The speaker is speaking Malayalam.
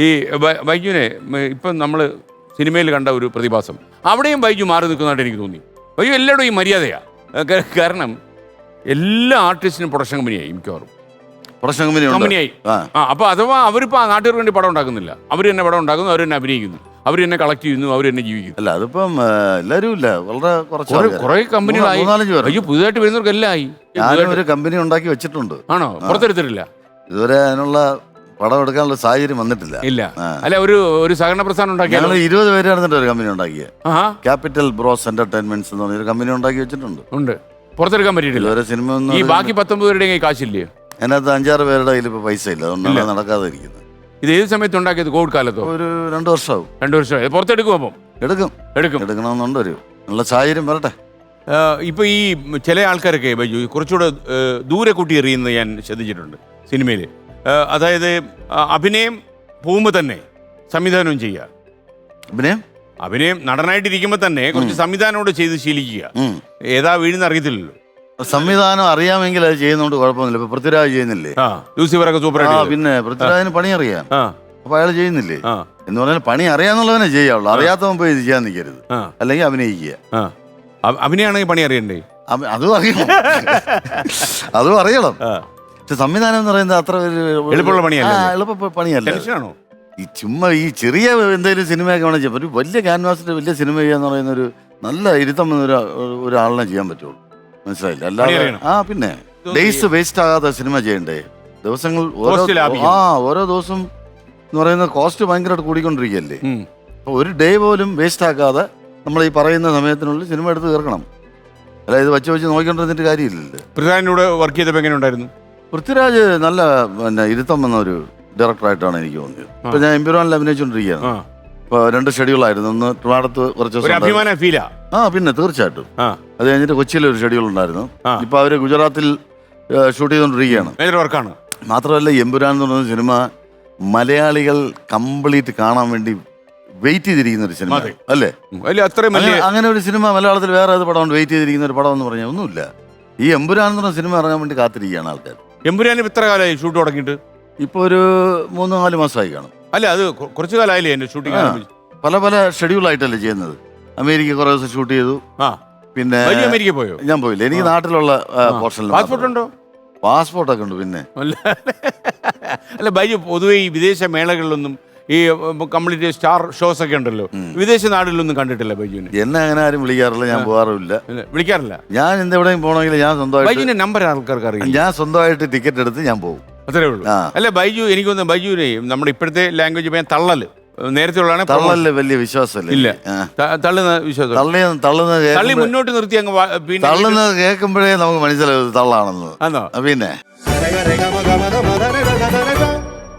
ഈ ബൈജുവിനെ ഇപ്പം നമ്മൾ സിനിമയിൽ കണ്ട ഒരു പ്രതിഭാസം അവിടെയും ബൈജു മാറി നിൽക്കുന്നതായിട്ട് എനിക്ക് തോന്നി. ബൈജു എല്ലായിടും ഈ മര്യാദയാണ്. കാരണം എല്ലാ ആർട്ടിസ്റ്റിനും പ്രൊഡക്ഷൻ കമ്പനിയായി മിക്കവാറും കമ്പനിയായി. അപ്പോൾ അഥവാ അവരിപ്പോൾ ആ നാട്ടുകാർക്ക് വേണ്ടി പടം ഉണ്ടാക്കുന്നില്ല, അവർ തന്നെ പടം ഉണ്ടാക്കുന്നു, അവർ തന്നെ അഭിനയിക്കുന്നു, അവർ തന്നെ കളക്ട് ചെയ്യുന്നു, അവർ തന്നെ ജീവിക്കുന്നു. അല്ല അതിപ്പം എല്ലാവരും ഇല്ല, വളരെ കുറെ കമ്പനികളായി. അയ്യോ പുതുതായിട്ട് വരുന്നവർക്ക് എല്ലാം ആയി. ഞാനും ഒരു കമ്പനി ഉണ്ടാക്കി വെച്ചിട്ടുണ്ട്. ആണോ? പുറത്തെടുത്തിട്ടില്ല ഇതുവരെ. അതിനുള്ള പടം എടുക്കാനുള്ള സാഹചര്യം വന്നിട്ടില്ല. ഇല്ല. അല്ല ഒരു സഹകരണ പ്രസ്ഥാനം ഉണ്ടാക്കി 20 പേര് നടന്നിട്ട് ഒരു കമ്പനി ഉണ്ടാക്കിയ ക്യാപിറ്റൽ ബ്രോസ് എന്റർടൈൻമെന്റ്സ് എന്ന് പറഞ്ഞൊരു കമ്പനി ഉണ്ടാക്കി വെച്ചിട്ടുണ്ട്. ഉണ്ട്. പുറത്തെടുക്കാൻ പറ്റിയിട്ടില്ല. ഇതുവരെ സിനിമ ഈ ബാക്കി 19 പേരുടെ കാശില്ലേ? അതിനകത്ത് 5-6 പേരുടെ കയ്യിൽ ഇപ്പൊ പൈസ ഇല്ല, അതുകൊണ്ടാണ് നടക്കാതെ ഇരിക്കുന്നത്. ഇത് ഏത് സമയത്ത് ഉണ്ടാക്കിയത്? കോവിഡ് കാലത്തോ? ഒരു 2 വർഷമാവും. 2 വർഷമായി. പുറത്തെടുക്കും? അപ്പം എടുക്കണമെന്നുണ്ട്. ഒരു നല്ല സാഹചര്യം വരട്ടെ. ഇപ്പൊ ഈ ചില ആൾക്കാരൊക്കെ ബൈജു കുറച്ചുകൂടെ ദൂരെ കൂട്ടി എറിയുന്നത് ഞാൻ ശ്രദ്ധിച്ചിട്ടുണ്ട് സിനിമയിൽ. അതായത് അഭിനയം പോകുമ്പോൾ തന്നെ സംവിധാനം ചെയ്യുക. അഭിനയം നടനായിട്ടിരിക്കുമ്പോൾ തന്നെ കുറച്ച് സംവിധാനോട് ചെയ്ത് ശീലിക്കുക. ഏതാ വീഴുന്ന അറിയത്തില്ലല്ലോ. സംവിധാനം അറിയാമെങ്കിൽ അത് ചെയ്യുന്നോണ്ട് കുഴപ്പമൊന്നുമില്ല. ഇപ്പൊ പൃഥ്വിരാജ് ചെയ്യുന്നില്ലേ? ലൂസിഫറൊക്കെ സൂപ്പറായിട്ട്. പിന്നെ പൃഥ്വിരാജിന് പണി അറിയാം, അപ്പൊ അയാൾ ചെയ്യുന്നില്ലേ? എന്ന് പറഞ്ഞാൽ പണി അറിയാന്നുള്ളവനെ ചെയ്യാവുള്ളൂ, അറിയാത്തവൻ പോയി ഇത് ചെയ്യാൻ നിൽക്കരുത്. അല്ലെങ്കിൽ അഭിനയിക്കുക. അഭിനയാണെങ്കിൽ പണി അറിയണ്ടേ? അതും അറിയണം, അതും അറിയണം. പക്ഷെ സംവിധാനം എന്ന് പറയുന്നത് അത്ര എളുപ്പമുള്ള പണിയല്ല. എളുപ്പ പണിയല്ല. ഈ ചുമ്മാ ഈ ചെറിയ എന്തെങ്കിലും സിനിമയൊക്കെ വേണം ചെയ്യാം. ഒരു വലിയ ക്യാൻവാസിന്റെ വലിയ സിനിമ ചെയ്യാന്ന് പറയുന്ന ഒരു നല്ല ഇരുത്തം ഒരാളിനെ ചെയ്യാൻ പറ്റുള്ളൂ. മനസ്സിലായില്ല? അല്ലാതെ പിന്നെ ഡേയ്സ് വേസ്റ്റ് ആകാതെ സിനിമ ചെയ്യണ്ടേ? ദിവസങ്ങൾ ഓരോ ദിവസം എന്ന് പറയുന്ന കോസ്റ്റ് ഭയങ്കരമായിട്ട് കൂടിക്കൊണ്ടിരിക്കുകയല്ലേ. അപ്പൊ ഒരു ഡേ പോലും വേസ്റ്റ് ആക്കാതെ നമ്മൾ ഈ പറയുന്ന സമയത്തിനുള്ളിൽ സിനിമ എടുത്ത് തീർക്കണം. അല്ല ഇത് വെച്ച് നോക്കിക്കൊണ്ടിരുന്നിട്ട് കാര്യമില്ലല്ലോ. പൃഥ്വിരാജിനോട് വർക്ക് ചെയ്തപ്പോൾ എങ്ങനെ ഉണ്ടായിരുന്നു? പൃഥ്വിരാജ് നല്ല ഇരുത്തം വന്ന ഒരു ഡയറക്ടറായിട്ടാണ് എനിക്ക് തോന്നിയത്. ഇപ്പൊ ഞാൻ എംപുരാനിൽ അഭിനയിച്ചുകൊണ്ടിരിക്കുകയാണ്. ഇപ്പൊ 2 ഷെഡ്യൂളായിരുന്നു. ഒന്ന് ട്രിവാൻഡ്രത്ത് കുറച്ച് ദിവസം. പിന്നെ തീർച്ചയായിട്ടും. അത് കഴിഞ്ഞിട്ട് കൊച്ചിയിൽ ഒരു ഷെഡ്യൂൾ ഉണ്ടായിരുന്നു. ഇപ്പൊ അവര് ഗുജറാത്തിൽ ഷൂട്ട് ചെയ്തുകൊണ്ടിരിക്കുകയാണ്. മാത്രമല്ല എംപുരാൻ എന്ന് പറയുന്ന സിനിമ മലയാളികൾ കംപ്ലീറ്റ് കാണാൻ വേണ്ടി വെയിറ്റ് ചെയ്തിരിക്കുന്ന ഒരു സിനിമ അല്ലേ? അങ്ങനെ ഒരു സിനിമ മലയാളത്തിൽ വേറെ ഏത് പടം വെയിറ്റ് ചെയ്തിരിക്കുന്ന ഒരു പടം എന്ന് പറഞ്ഞാൽ ഒന്നുമില്ല. ഈ എംപുരാൻ എന്ന് പറഞ്ഞ സിനിമ ഇറങ്ങാൻ വേണ്ടി കാത്തിരിക്കുകയാണ് ആൾക്കാർ. എംപുരാൻ എത്ര കാലമായി ഷൂട്ട് തുടങ്ങിയിട്ട്? ഇപ്പൊ ഒരു 3-4 മാസമായി കാണും. അല്ല അത് കുറച്ചു കാലമായില്ലേ എന്റെ ഷൂട്ടിംഗ്? പല ഷെഡ്യൂൾ ആയിട്ടല്ലേ ചെയ്യുന്നത്. അമേരിക്ക കുറെ ദിവസം ഷൂട്ട് ചെയ്തു. പിന്നെ അമേരിക്ക പോയോ? ഞാൻ പോയില്ല. എനിക്ക് നാട്ടിലുള്ള പോർഷനിൽ പാസ്പോർട്ട് ഉണ്ടോ? പാസ്പോർട്ടൊക്കെ ഉണ്ട്. പിന്നെ അല്ല ബൈജു പൊതുവെ ഈ വിദേശ മേളകളിലൊന്നും ഈ കംപ്ലീറ്റ് സ്റ്റാർ ഷോസ് ഒക്കെ ഉണ്ടല്ലോ, വിദേശ നാടുകളിലൊന്നും കണ്ടിട്ടില്ല ബൈജുവിനെ? എന്നെ അങ്ങനെ ആരും വിളിക്കാറില്ല, ഞാൻ പോകാറില്ല. വിളിക്കാറില്ല? ഞാൻ എന്തെവിടെയും പോകണമെങ്കിൽ ഞാൻ സ്വന്തമായിട്ട് ബൈജുവിന്റെ നമ്പർ ആൾക്കാർക്ക് അറിയാം. ഞാൻ സ്വന്തമായിട്ട് ടിക്കറ്റ് എടുത്ത് ഞാൻ പോകും, അത്രേ ഉള്ളൂ. അല്ല ബൈജു എനിക്കൊന്ന് ബൈജുവിനെ നമ്മുടെ ഇപ്പോഴത്തെ ലാംഗ്വേജ് പറയാൻ തള്ളല് നേരത്തെ ഉള്ളതാണ്. തള്ളല് വലിയ വിശ്വാസമല്ല. ഇല്ല, തള്ളുന്ന വിശ്വാസം. തള്ളി മുന്നോട്ട് നിർത്തി അങ്ങ് തള്ളുന്നത് കേൾക്കുമ്പോഴേ നമുക്ക് മനസ്സിലാവും തള്ളാണെന്ന്. ആണോ? പിന്നെ